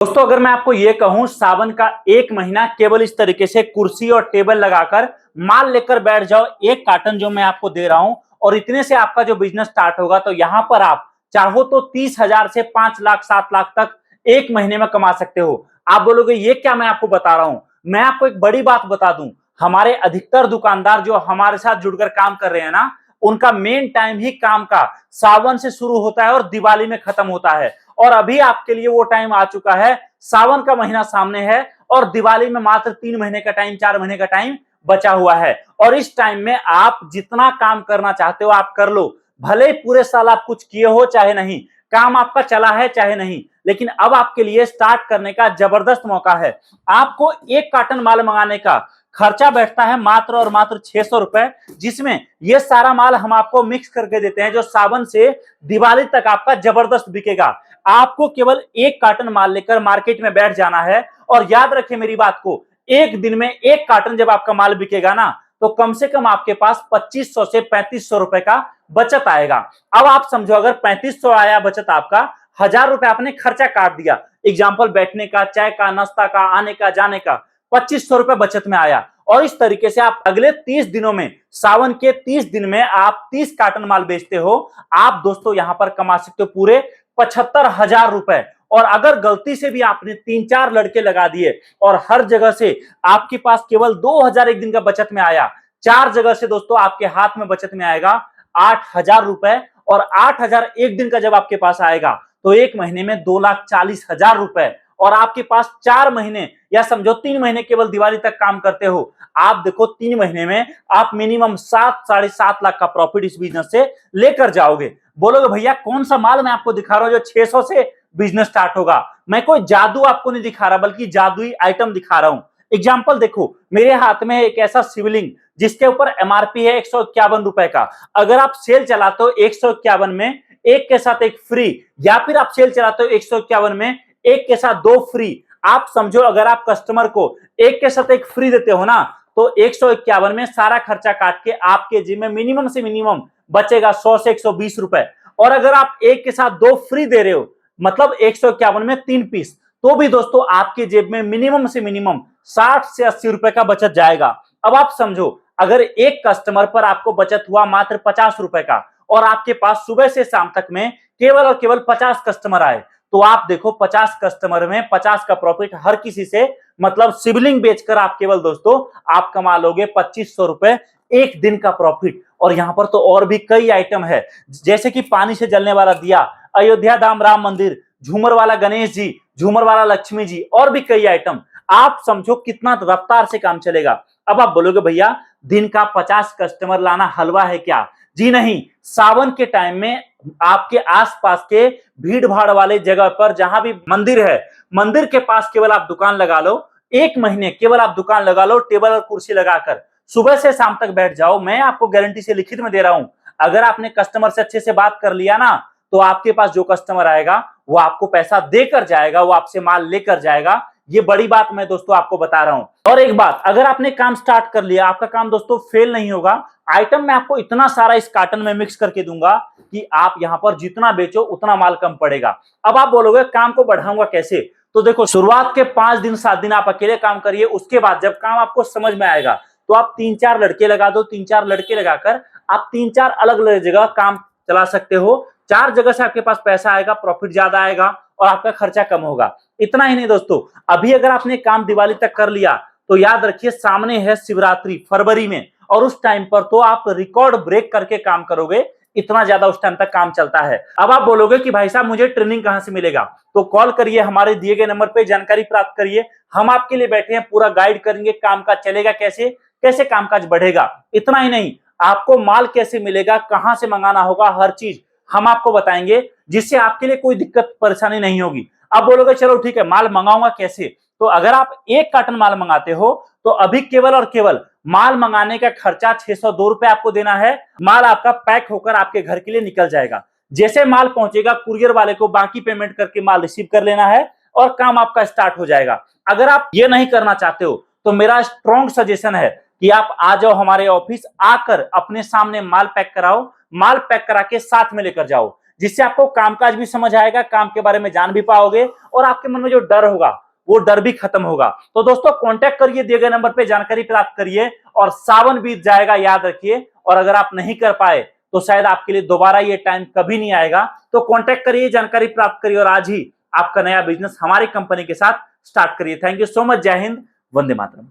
दोस्तों अगर मैं आपको ये कहूं सावन का एक महीना केवल इस तरीके से कुर्सी और टेबल लगाकर माल लेकर बैठ जाओ, एक कार्टन जो मैं आपको दे रहा हूं और इतने से आपका जो बिजनेस स्टार्ट होगा तो यहां पर आप चाहो तो 30,000 से 5 लाख 7 लाख तक एक महीने में कमा सकते हो। आप बोलोगे ये क्या मैं आपको बता रहा हूं। मैं आपको एक बड़ी बात बता दूं, हमारे अधिकतर दुकानदार जो हमारे साथ जुड़कर काम कर रहे हैं ना, उनका मेन टाइम ही काम का सावन से शुरू होता है और दिवाली में खत्म होता है। और अभी आपके लिए वो टाइम आ चुका है, सावन का महीना सामने है और दिवाली में मात्र 3 महीने का टाइम 4 महीने का टाइम बचा हुआ है। और इस टाइम में आप जितना काम करना चाहते हो आप कर लो, भले पूरे साल आप कुछ किए हो चाहे नहीं, काम आपका चला है चाहे नहीं, लेकिन अब आपके लिए स्टार्ट करने का जबरदस्त मौका है। आपको एक कार्टन माल मंगाने का खर्चा बैठता है मात्र और मात्र 600 रुपए, जिसमें ये सारा माल हम आपको मिक्स करके देते हैं जो सावन से दिवाली तक आपका जबरदस्त बिकेगा। आपको केवल एक कार्टन माल लेकर मार्केट में बैठ जाना है और याद रखिए मेरी बात को, एक दिन में एक कार्टन जब आपका माल बिकेगा ना तो कम से कम आपके पास 2500 से 3500 रुपए का बचत आएगा। अब आप समझो अगर 3500 आया बचत आपका, 1000 रुपए आपने खर्चा काट दिया, एग्जाम्पल बैठने का, चाय का, नाश्ता का, आने का जाने का, 2500 रुपए बचत में आया। और इस तरीके से आप अगले 30 दिनों में, सावन के 30 दिन में आप 30 कार्टन माल बेचते हो, आप दोस्तों यहां पर कमा सकते हो पूरे 75,000 रुपए। और अगर गलती से भी आपने 3-4 लड़के लगा दिए और हर जगह से आपके पास केवल 2,000 एक दिन का बचत में आया, 4 जगह से दोस्तों आपके हाथ में बचत में आएगा 8,000 रुपए। और 8,000 एक दिन का जब आपके पास आएगा तो एक महीने में 2,40,000 रुपए। और आपके पास 4 महीने या समझो 3 महीने केवल दिवाली तक काम करते हो, आप देखो 3 महीने में आप मिनिमम 7 साढ़े 7 लाख का प्रॉफिट इस बिजनेस से लेकर जाओगे। बोलोगे भैया कौन सा माल मैं आपको दिखा रहा हूं जो 600 से बिजनेस स्टार्ट होगा। मैं कोई जादू आपको नहीं दिखा रहा बल्कि जादुई आइटम दिखा रहा हूं। एग्जाम्पल देखो, मेरे हाथ में एक ऐसा शिवलिंग जिसके ऊपर एमआरपी है 151 रुपए का, अगर आप सेल चलाते हो 151 में एक के साथ एक फ्री, या फिर आप सेल चलाते हो 151 में एक के साथ 2 फ्री, आप समझो अगर आप कस्टमर को एक के साथ एक फ्री देते हो ना तो 151 में सारा खर्चा काट के आपके जेब में मिनिमम से मिनिमम बचेगा 100 से 120 रुपए। और अगर आप एक के साथ 2 फ्री दे रहे हो, मतलब 151 में 3 पीस, तो भी दोस्तों आपके जेब में मिनिमम से मिनिमम 60 से 80 रुपए का बचत जाएगा। अब आप समझो अगर एक कस्टमर पर आपको बचत हुआ मात्र 50 रुपए का और आपके पास सुबह से शाम तक में केवल और केवल 50 कस्टमर आए, तो आप देखो 50 कस्टमर में 50 का प्रॉफिट हर किसी से, मतलब सिबलिंग बेचकर आप केवल दोस्तों आप कमा लोगे 2500 रुपए एक दिन का प्रॉफिट। और यहां पर तो और भी कई आइटम है, जैसे कि पानी से जलने वाला दिया, अयोध्या धाम राम मंदिर, झूमर वाला गणेश जी, झूमर वाला लक्ष्मी जी, और भी कई आइटम। आप समझो कितना रफ्तार से काम चलेगा। अब आप बोलोगे भैया दिन का 50 कस्टमर लाना हलवा है क्या? जी नहीं, सावन के टाइम में आपके आसपास के भीड़ भाड़ वाले जगह पर जहां भी मंदिर है, मंदिर के पास केवल आप दुकान लगा लो, एक महीने केवल आप दुकान लगा लो, टेबल और कुर्सी लगाकर सुबह से शाम तक बैठ जाओ। मैं आपको गारंटी से लिखित में दे रहा हूं, अगर आपने कस्टमर से अच्छे से बात कर लिया ना तो आपके पास जो कस्टमर आएगा वो आपको पैसा देकर जाएगा, वो आपसे माल लेकर जाएगा। ये बड़ी बात मैं दोस्तों आपको बता रहा हूं। और एक बात, अगर आपने काम स्टार्ट कर लिया, आपका काम दोस्तों फेल नहीं होगा। आइटम मैं आपको इतना सारा इस कार्टन में मिक्स करके दूंगा कि आप यहां पर जितना बेचो उतना माल कम पड़ेगा। अब आप बोलोगे काम को बढ़ाऊंगा कैसे? तो देखो, शुरुआत के 5 दिन 7 दिन आप अकेले काम करिए, उसके बाद जब काम आपको समझ में आएगा तो आप 3-4 लड़के लगा दो। 3-4 लड़के लगाकर आप 3-4 अलग अलग जगह काम चला सकते हो। 4 जगह से आपके पास पैसा आएगा, प्रॉफिट ज्यादा आएगा और आपका खर्चा कम होगा। इतना ही नहीं दोस्तों, अभी अगर आपने काम दिवाली तक कर लिया तो याद रखिए सामने है शिवरात्रि फरवरी में, और उस टाइम पर तो आप रिकॉर्ड ब्रेक करके काम करोगे, इतना ज्यादा उस टाइम तक काम चलता है। अब आप बोलोगे कि भाई साहब मुझे ट्रेनिंग कहां से मिलेगा? तो कॉल करिए, हमारे दिए गए नंबर पे जानकारी प्राप्त करिए, हम आपके लिए बैठे हैं, पूरा गाइड करेंगे काम का चलेगा कैसे, कैसे कामकाज बढ़ेगा। इतना ही नहीं, आपको माल कैसे मिलेगा, कहां से मंगाना होगा, हर चीज हम आपको बताएंगे, जिससे आपके लिए कोई दिक्कत परेशानी नहीं होगी। आप बोलोगे चलो ठीक है, माल मंगाऊंगा कैसे? तो अगर आप एक कार्टन माल मंगाते हो तो अभी केवल और केवल माल मंगाने का खर्चा 602 रुपए आपको देना है। माल आपका पैक होकर आपके घर के लिए निकल जाएगा। जैसे माल पहुंचेगा कुरियर वाले को बाकी पेमेंट करके माल रिसीव कर लेना है और काम आपका स्टार्ट हो जाएगा। अगर आप ये नहीं करना चाहते हो तो मेरा स्ट्रॉन्ग सजेशन है कि आप आ जाओ हमारे ऑफिस, आकर अपने सामने माल पैक कराओ, माल पैक करा के साथ में लेकर जाओ। जिससे आपको कामकाज भी समझ आएगा, काम के बारे में जान भी पाओगे और आपके मन में जो डर होगा वो डर भी खत्म होगा। तो दोस्तों कांटेक्ट करिए, दिए गए नंबर पे जानकारी प्राप्त करिए और सावन बीत जाएगा, याद रखिए। और अगर आप नहीं कर पाए तो शायद आपके लिए दोबारा ये टाइम कभी नहीं आएगा। तो कांटेक्ट करिए, जानकारी प्राप्त करिए और आज ही आपका नया बिजनेस हमारी कंपनी के साथ स्टार्ट करिए। Thank you so much. जय हिंद, वंदे मातरम।